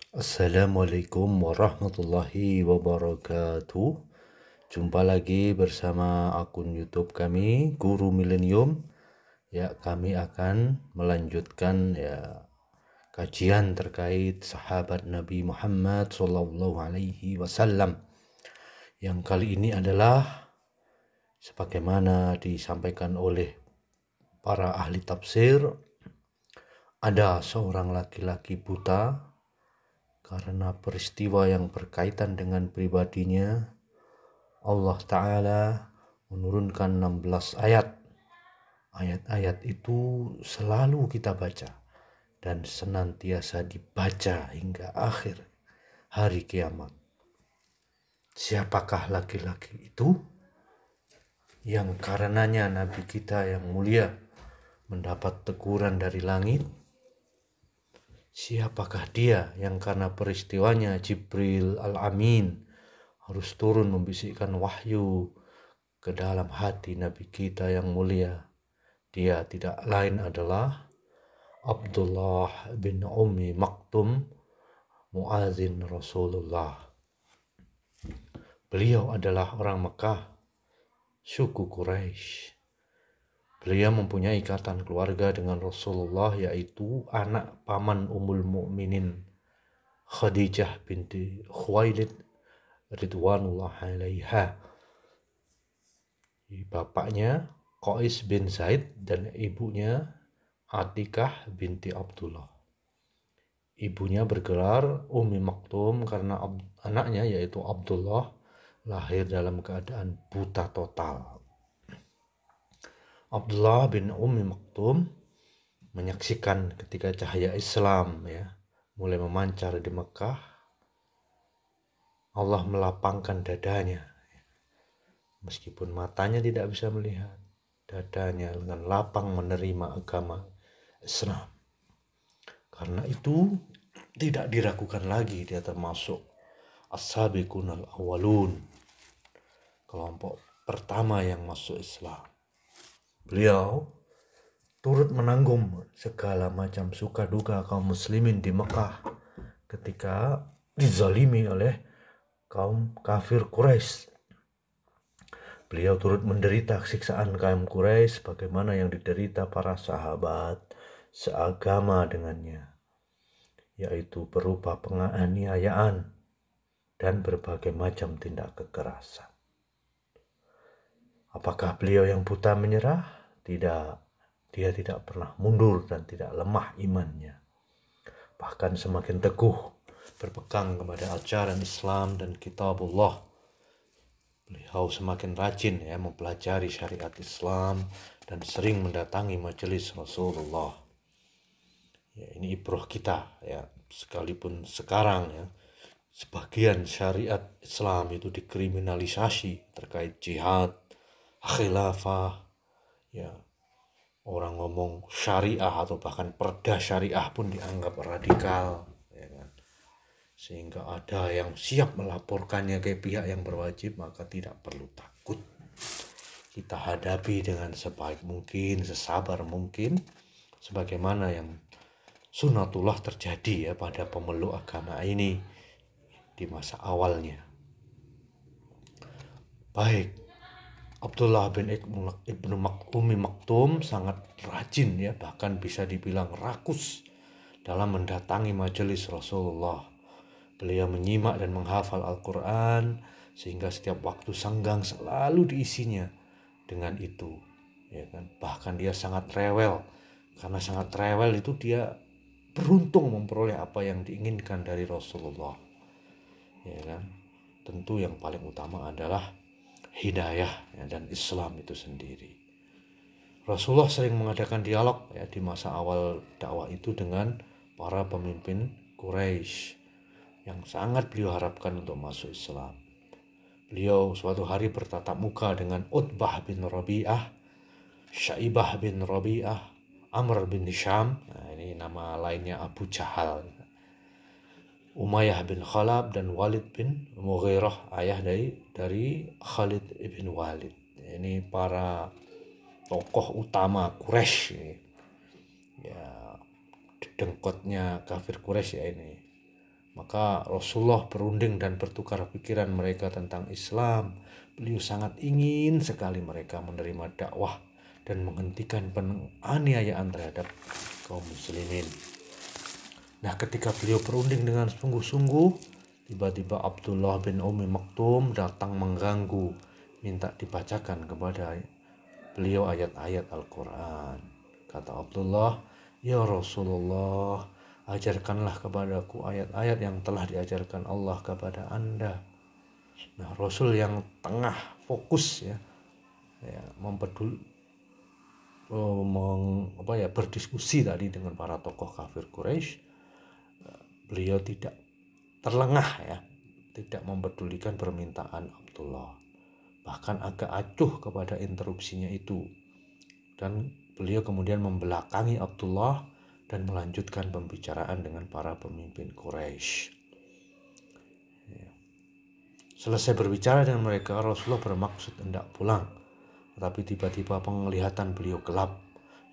Assalamualaikum warahmatullahi wabarakatuh. Jumpa lagi bersama akun YouTube kami, Guru Milenium. Ya, kami akan melanjutkan kajian terkait sahabat Nabi Muhammad SAW. Yang kali ini adalah sebagaimana disampaikan oleh para ahli tafsir, ada seorang laki-laki buta karena peristiwa yang berkaitan dengan pribadinya. Allah Ta'ala menurunkan 16 ayat. Ayat-ayat itu selalu kita baca dan senantiasa dibaca hingga akhir hari kiamat. Siapakah laki-laki itu yang karenanya Nabi kita yang mulia mendapat teguran dari langit? Siapakah dia yang karena peristiwanya Jibril Al-Amin harus turun membisikkan wahyu ke dalam hati Nabi kita yang mulia? Dia tidak lain adalah Abdullah bin Ummi Maktum, muadzin Rasulullah. Beliau adalah orang Mekah, suku Quraisy. Beliau mempunyai ikatan keluarga dengan Rasulullah, yaitu anak paman Ummul Mukminin Khadijah binti Khuwailid ridwanullah alaiha. Bapaknya Qais bin Zaid dan ibunya Atikah binti Abdullah. Ibunya bergelar Ummi Maktum karena anaknya yaitu Abdullah lahir dalam keadaan buta total. Abdullah bin Ummi Maktum menyaksikan ketika cahaya Islam mulai memancar di Mekah. Allah melapangkan dadanya. Meskipun matanya tidak bisa melihat, dadanya dengan lapang menerima agama Islam. Karena itu tidak diragukan lagi dia termasuk as-sabiqunal awwalun, kelompok pertama yang masuk Islam. Beliau turut menanggung segala macam suka duka kaum muslimin di Mekah ketika dizalimi oleh kaum kafir Quraisy. Beliau turut menderita siksaan kaum Quraisy sebagaimana yang diderita para sahabat seagama dengannya, yaitu berupa penganiayaan dan berbagai macam tindak kekerasan. Apakah beliau yang buta menyerah? Tidak. Dia tidak pernah mundur dan tidak lemah imannya. Bahkan semakin teguh berpegang kepada ajaran Islam dan kitabullah. Beliau semakin rajin mempelajari syariat Islam dan sering mendatangi majelis Rasulullah. Ini ibrah kita sekalipun sekarang sebagian syariat Islam itu dikriminalisasi terkait jihad, khilafah, orang ngomong syariah atau bahkan perda syariah pun dianggap radikal, sehingga ada yang siap melaporkannya ke pihak yang berwajib. Maka tidak perlu takut, kita hadapi dengan sebaik mungkin, sesabar mungkin, sebagaimana yang sunatullah terjadi pada pemeluk agama ini di masa awalnya. Baik, Abdullah bin Ibnu Ummi Maktum sangat rajin bahkan bisa dibilang rakus dalam mendatangi majelis Rasulullah. Beliau menyimak dan menghafal Al-Quran sehingga setiap waktu senggang selalu diisinya dengan itu. Bahkan dia sangat rewel. Karena sangat rewel itu dia beruntung memperoleh apa yang diinginkan dari Rasulullah. Tentu yang paling utama adalah hidayah dan Islam itu sendiri. Rasulullah sering mengadakan dialog di masa awal dakwah itu dengan para pemimpin Quraisy yang sangat beliau harapkan untuk masuk Islam. Beliau suatu hari bertatap muka dengan Utbah bin Rabi'ah, Syaibah bin Rabi'ah, Amr bin Hisham, ini nama lainnya Abu Jahal, Umayyah bin Khalaf, dan Walid bin Mughirah, ayah dari Khalid bin Walid. Ini para tokoh utama Quraisy, dengkotnya kafir Quraisy ini. Maka Rasulullah berunding dan bertukar pikiran mereka tentang Islam. Beliau sangat ingin sekali mereka menerima dakwah dan menghentikan penganiayaan terhadap kaum muslimin. Nah, ketika beliau berunding dengan sungguh-sungguh, tiba-tiba Abdullah bin Ummi Maktum datang mengganggu, minta dibacakan kepada beliau ayat-ayat Al-Quran. Kata Abdullah, "Ya Rasulullah, ajarkanlah kepadaku ayat-ayat yang telah diajarkan Allah kepada Anda." Nah, Rasul yang tengah fokus ya berdiskusi tadi dengan para tokoh kafir Quraisy, beliau tidak terlengah ya, tidak mempedulikan permintaan Abdullah, bahkan agak acuh kepada interupsinya itu, dan beliau kemudian membelakangi Abdullah dan melanjutkan pembicaraan dengan para pemimpin Quraisy. Selesai berbicara dengan mereka, Rasulullah bermaksud hendak pulang, tetapi tiba-tiba penglihatan beliau gelap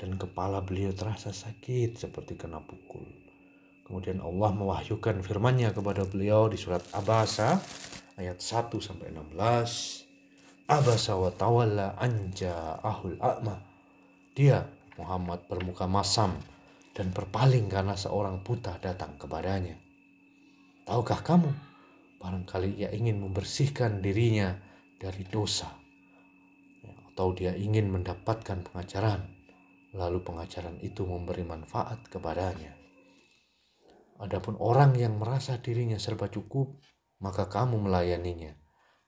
dan kepala beliau terasa sakit seperti kena pukul. Kemudian Allah mewahyukan firman-Nya kepada beliau di surat Abasa ayat 1-16. Abasa wa tawalla an ja'ahul a'ma. Dia, Muhammad, bermuka masam dan berpaling karena seorang buta datang kepadanya. Tahukah kamu, barangkali ia ingin membersihkan dirinya dari dosa, atau dia ingin mendapatkan pengajaran, lalu pengajaran itu memberi manfaat kepadanya. Adapun orang yang merasa dirinya serba cukup, maka kamu melayaninya,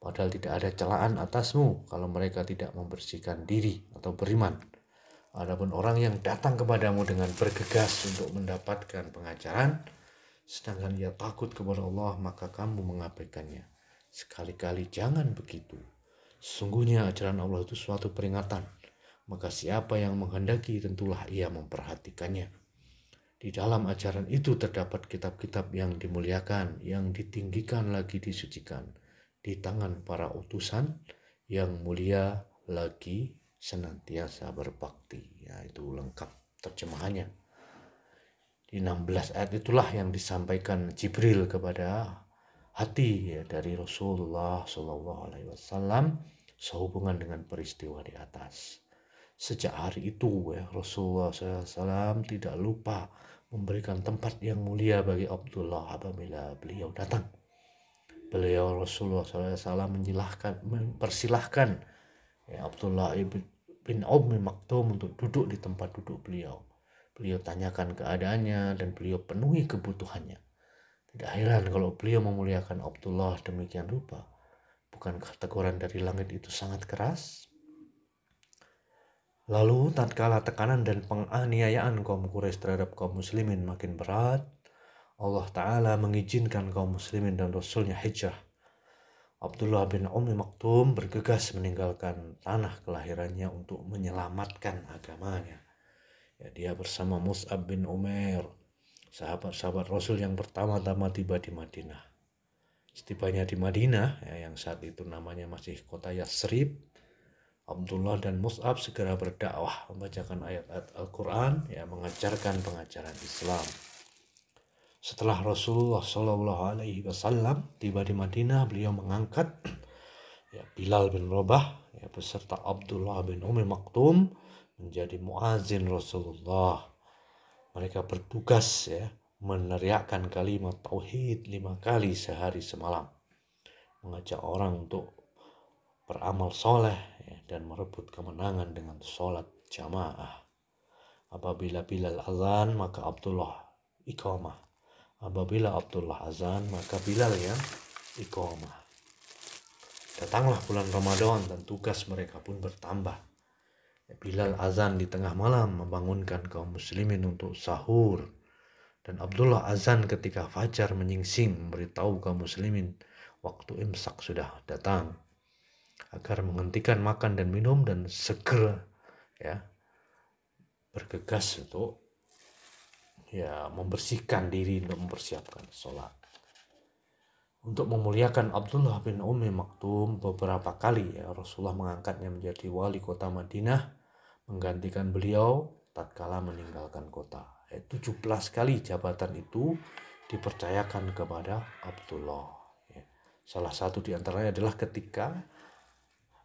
padahal tidak ada celaan atasmu kalau mereka tidak membersihkan diri atau beriman. Adapun orang yang datang kepadamu dengan bergegas untuk mendapatkan pengajaran, sedangkan ia takut kepada Allah, maka kamu mengabaikannya. Sekali-kali jangan begitu. Sesungguhnya ajaran Allah itu suatu peringatan, maka siapa yang menghendaki tentulah ia memperhatikannya. Di dalam ajaran itu terdapat kitab-kitab yang dimuliakan, yang ditinggikan lagi disucikan di tangan para utusan yang mulia lagi senantiasa berbakti. Ya, itu lengkap terjemahannya. Di 16 ayat itulah yang disampaikan Jibril kepada hati ya, dari Rasulullah SAW sehubungan dengan peristiwa di atas. Sejak hari itu ya, Rasulullah SAW tidak lupa memberikan tempat yang mulia bagi Abdullah apabila beliau datang. Rasulullah SAW mempersilahkan ya, Abdullah bin Ummi Maktum untuk duduk di tempat duduk beliau. Beliau tanyakan keadaannya dan beliau penuhi kebutuhannya. Tidak heran kalau beliau memuliakan Abdullah demikian rupa. Bukankah teguran dari langit itu sangat keras? Lalu tatkala tekanan dan penganiayaan kaum Quraisy terhadap kaum muslimin makin berat, Allah Ta'ala mengizinkan kaum muslimin dan Rasulnya hijrah. Abdullah bin Ummi Maktum bergegas meninggalkan tanah kelahirannya untuk menyelamatkan agamanya. Ya, dia bersama Mus'ab bin Umair, sahabat-sahabat Rasul yang pertama-tama tiba di Madinah. Setibanya di Madinah, ya, yang saat itu namanya masih kota Yasrib, Abdullah dan Mus'ab segera berdakwah, membacakan ayat-ayat Al-Quran, ya, mengajarkan pengajaran Islam. Setelah Rasulullah SAW tiba di Madinah, beliau mengangkat ya, Bilal bin Rabah ya, beserta Abdullah bin Ummi Maktum menjadi muazin Rasulullah. Mereka bertugas ya, meneriakkan kalimat tauhid 5 kali sehari semalam, mengajak orang untuk beramal soleh ya, dan merebut kemenangan dengan sholat jamaah. Apabila Bilal azan, maka Abdullah iqamah. Apabila Abdullah azan, maka Bilal yang iqamah. Datanglah bulan Ramadan dan tugas mereka pun bertambah. Bilal azan di tengah malam membangunkan kaum muslimin untuk sahur, dan Abdullah azan ketika fajar menyingsing memberitahu kaum muslimin waktu imsak sudah datang, agar menghentikan makan dan minum dan segera ya bergegas untuk ya membersihkan diri untuk mempersiapkan sholat. Untuk memuliakan Abdullah bin Ummi Maktum, beberapa kali ya Rasulullah mengangkatnya menjadi wali kota Madinah, menggantikan beliau tatkala meninggalkan kota. 17 kali jabatan itu dipercayakan kepada Abdullah. Ya. Salah satu di antaranya adalah ketika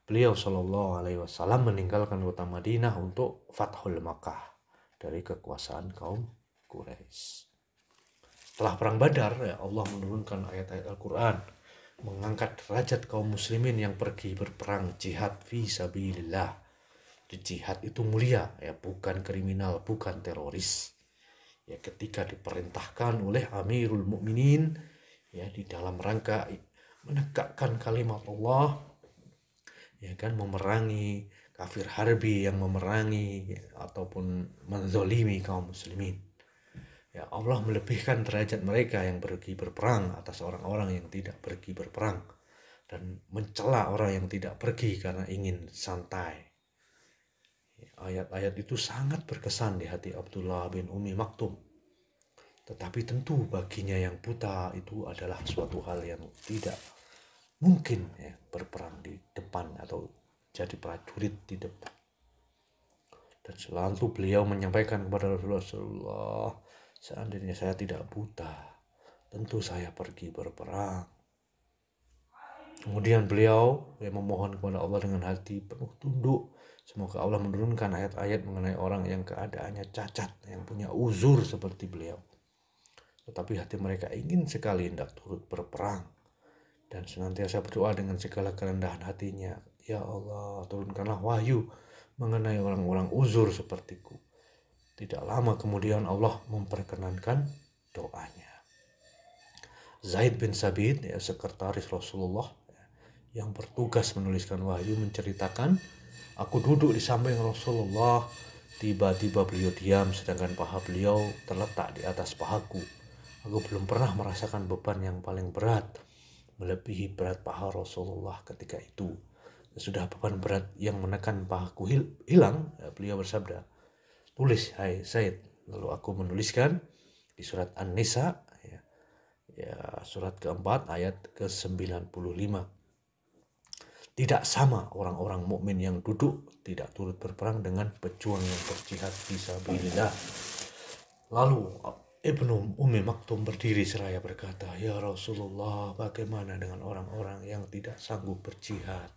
beliau Shallallahu Alaihi Wasallam meninggalkan kota Madinah untuk Fathul Makkah dari kekuasaan kaum Quraisy. Setelah perang Badar, ya, Allah menurunkan ayat-ayat Al-Quran mengangkat derajat kaum muslimin yang pergi berperang jihad fi sabilillah. Jihad itu mulia, ya, bukan kriminal, bukan teroris. Ya, ketika diperintahkan oleh Amirul Mukminin, ya, di dalam rangka menegakkan kalimat Allah, ya kan, memerangi kafir harbi yang memerangi ya, ataupun menzolimi kaum muslimin. Ya, Allah melebihkan derajat mereka yang pergi berperang atas orang-orang yang tidak pergi berperang dan mencela orang yang tidak pergi karena ingin santai. Ayat-ayat itu sangat berkesan di hati Abdullah bin Ummi Maktum. Tetapi tentu baginya yang buta itu adalah suatu hal yang tidak mungkin, ya, berperang di depan atau jadi prajurit di depan. Dan selalu beliau menyampaikan kepada Rasulullah, seandainya saya tidak buta, tentu saya pergi berperang. Kemudian beliau memohon kepada Allah dengan hati penuh tunduk. Semoga Allah menurunkan ayat-ayat mengenai orang yang keadaannya cacat, yang punya uzur seperti beliau. Tetapi hati mereka ingin sekali hendak turut berperang. Dan senantiasa berdoa dengan segala kerendahan hatinya, ya Allah, turunkanlah wahyu mengenai orang-orang uzur sepertiku. Tidak lama kemudian Allah memperkenankan doanya. Zaid bin Sabit, ya, sekretaris Rasulullah, ya, yang bertugas menuliskan wahyu, menceritakan, aku duduk di samping Rasulullah, tiba-tiba beliau diam sedangkan paha beliau terletak di atas pahaku. Aku belum pernah merasakan beban yang paling berat melebihi berat paha Rasulullah ketika itu. Sudah beban berat yang menekan pahaku hilang, ya, beliau bersabda, tulis hai Zaid. Lalu aku menuliskan di surat An-Nisa, ya, surat keempat ayat ke-95. Tidak sama orang-orang mukmin yang duduk tidak turut berperang dengan pejuang yang berjihad fisabilillah. Lalu Ibnu Ummi Maktum berdiri seraya berkata, ya Rasulullah, bagaimana dengan orang-orang yang tidak sanggup berjihad,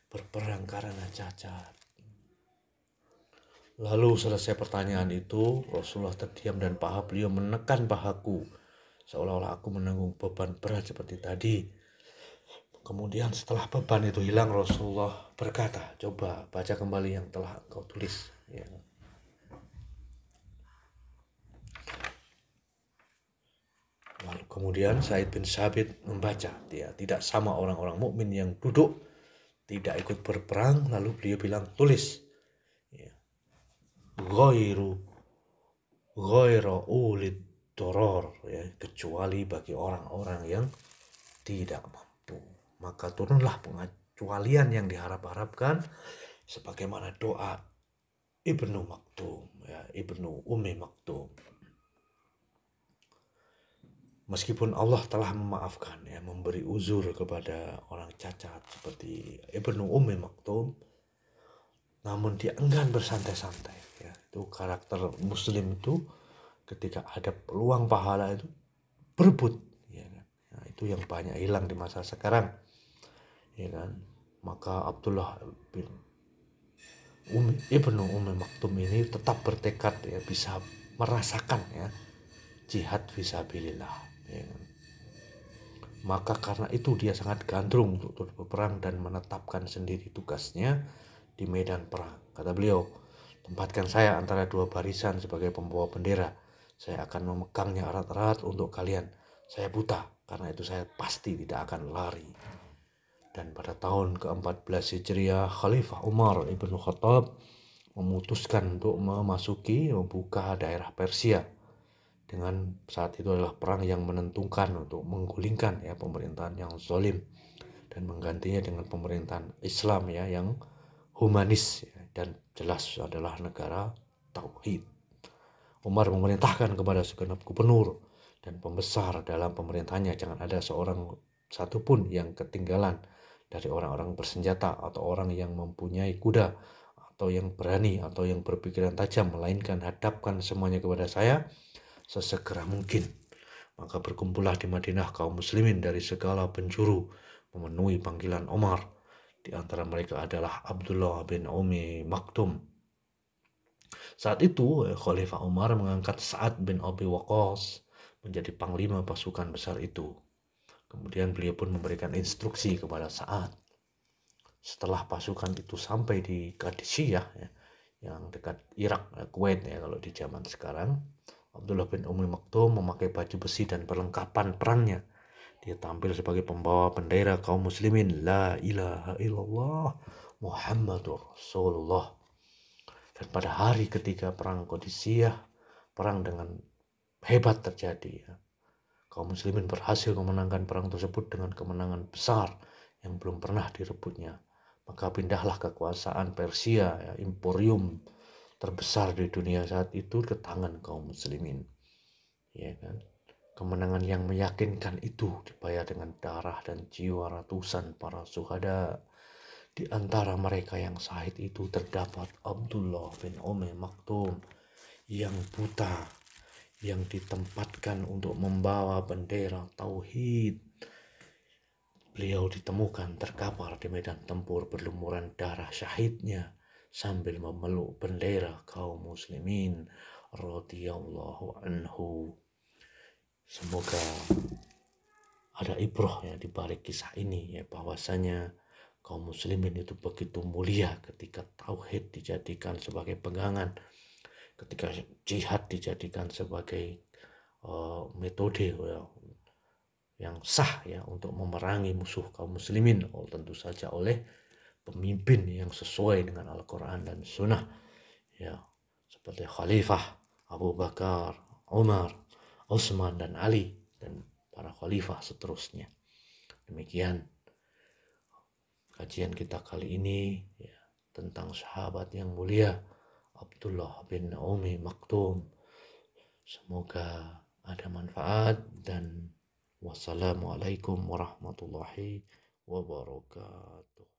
berperang karena cacat? Lalu selesai pertanyaan itu, Rasulullah terdiam dan paha beliau menekan pahaku, seolah-olah aku menanggung beban berat seperti tadi. Kemudian setelah beban itu hilang, Rasulullah berkata, coba baca kembali yang telah engkau tulis. Ya. Lalu kemudian Zaid bin Sabit membaca, ya, tidak sama orang-orang mukmin yang duduk tidak ikut berperang. Lalu beliau bilang, tulis, ya, ghairu ulid doror, ya, kecuali bagi orang-orang yang tidak mampu. Maka turunlah pengecualian yang diharap-harapkan sebagaimana doa Ibnu Maktum, ya, Ibnu Ummi Maktum. Meskipun Allah telah memaafkan, ya, memberi uzur kepada orang cacat seperti Ibnu Ummi Maktum, namun dia enggan bersantai-santai. Ya. Itu karakter Muslim itu, ketika ada peluang pahala itu berebut. Ya kan? Nah, itu yang banyak hilang di masa sekarang. Ya kan? Maka Abdullah bin Ibnu Ummi Maktum ini tetap bertekad, ya, bisa merasakan, ya, jihad fisabilillah. Ya. Maka karena itu dia sangat gandrung untuk turut berperang dan menetapkan sendiri tugasnya di medan perang. Kata beliau, tempatkan saya antara dua barisan sebagai pembawa bendera. Saya akan memegangnya erat-erat untuk kalian. Saya buta, karena itu saya pasti tidak akan lari. Dan pada tahun ke-14 Hijriah, Khalifah Umar ibn Khattab memutuskan untuk membuka daerah Persia. Dengan saat itu adalah perang yang menentukan untuk menggulingkan, ya, pemerintahan yang zalim dan menggantinya dengan pemerintahan Islam, ya, yang humanis, ya, dan jelas adalah negara tauhid. Umar memerintahkan kepada segenap gubernur dan pembesar dalam pemerintahannya jangan ada seorang satupun yang ketinggalan dari orang-orang bersenjata atau orang yang mempunyai kuda atau yang berani atau yang berpikiran tajam, melainkan hadapkan semuanya kepada saya sesegera mungkin. Maka berkumpullah di Madinah kaum muslimin dari segala penjuru memenuhi panggilan Umar. Di antara mereka adalah Abdullah bin Umi Maktum. Saat itu, Khalifah Umar mengangkat Sa'ad bin Abi Waqqas menjadi panglima pasukan besar itu. Kemudian beliau pun memberikan instruksi kepada Sa'ad. Setelah pasukan itu sampai di Qadisiyah, ya, yang dekat Irak, Kuwait ya kalau di zaman sekarang, Abdullah bin Umi Maktum memakai baju besi dan perlengkapan perangnya. Dia tampil sebagai pembawa bendera kaum muslimin, La ilaha illallah Muhammadur Rasulullah. Dan pada hari ketika perang Qadisiyah, perang dengan hebat terjadi. Ya. Kaum muslimin berhasil memenangkan perang tersebut dengan kemenangan besar yang belum pernah direbutnya. Maka pindahlah kekuasaan Persia, ya, imperium terbesar di dunia saat itu ke tangan kaum muslimin. Ya kan? Kemenangan yang meyakinkan itu dibayar dengan darah dan jiwa ratusan para syuhada. Di antara mereka yang syahid itu terdapat Abdullah bin Umi Maktum yang buta, yang ditempatkan untuk membawa bendera tauhid. Beliau ditemukan terkapar di medan tempur berlumuran darah syahidnya sambil memeluk bendera kaum muslimin radhiyallahu anhu. Semoga ada ibrah ya di balik kisah ini, ya, bahwasanya kaum muslimin itu begitu mulia ketika tauhid dijadikan sebagai pegangan, ketika jihad dijadikan sebagai metode ya, yang sah ya untuk memerangi musuh kaum muslimin, tentu saja oleh pemimpin yang sesuai dengan Al-Quran dan Sunnah, ya, seperti Khalifah Abu Bakar, Umar, Utsman dan Ali dan para khalifah seterusnya. Demikian kajian kita kali ini, ya, tentang sahabat yang mulia Abdullah bin Umi Maktum. Semoga ada manfaat, dan wassalamualaikum warahmatullahi wabarakatuh.